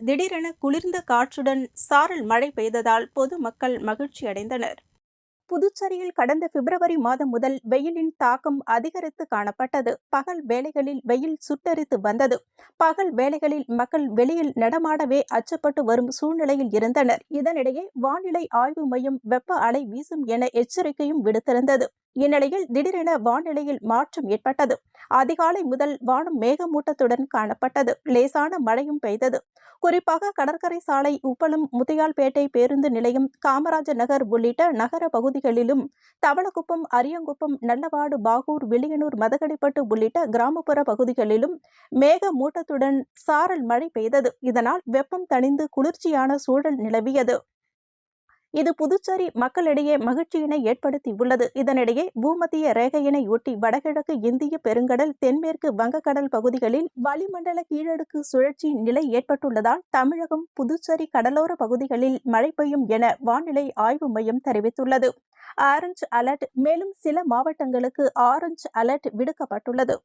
திடீரென குளிர்ந்த காற்றுடன் சாரல் மழை பெய்ததால் பொதுமக்கள் மகிழ்ச்சியடைந்தனர். புதுச்சேரியில் கடந்த பிப்ரவரி மாதம் முதல் வெயிலின் தாக்கம் அதிகரித்து காணப்பட்டது. பகல் வேளைகளில் வெயில் சுட்டெரித்து வந்தது. பகல் வேளைகளில் மக்கள் வெளியில் நடமாடவே அச்சப்பட்டு வரும் சூழ்நிலையில் இருந்தனர். இதனிடையே வானிலை ஆய்வு மையம் வெப்ப அலை வீசும் என எச்சரிக்கையும் விடுத்திருந்தது. இந்நிலையில் திடீரென வானிலையில் மாற்றம் ஏற்பட்டது. அதிகாலை முதல் வானம் மேகமூட்டத்துடன் காணப்பட்டது. லேசான மழையும் பெய்தது. குறிப்பாக கடற்கரை சாலை, உப்பளம், முத்தியால்பேட்டை பேருந்து நிலையம், காமராஜர் நகர் உள்ளிட்ட நகர பகுதிகளிலும், தவளக்குப்பம், அரியங்குப்பம், நல்லவாடு, பாகூர், வில்லியனூர், மதகடிப்பட்டு உள்ளிட்ட கிராமப்புற பகுதிகளிலும் மேகமூட்டத்துடன் சாரல் மழை பெய்தது. இதனால் வெப்பம் தணிந்து குளிர்ச்சியான சூழல் நிலவியது. இது புதுச்சேரி மக்களிடையே மகிழ்ச்சியினை ஏற்படுத்தியுள்ளது. இதனிடையே பூமத்திய ரேகையினை ஒட்டி வடகிழக்கு இந்திய பெருங்கடல், தென்மேற்கு வங்கக்கடல் பகுதிகளில் வளிமண்டல கீழடுக்கு சுழற்சி நிலை ஏற்பட்டுள்ளதால் தமிழகம், புதுச்சேரி கடலோர பகுதிகளில் மழை பெய்யும் என வானிலை ஆய்வு மையம் தெரிவித்துள்ளது. Orange alert. மேலும் சில மாவட்டங்களுக்கு ஆரஞ்ச் அலர்ட் விடுக்கப்பட்டுள்ளது.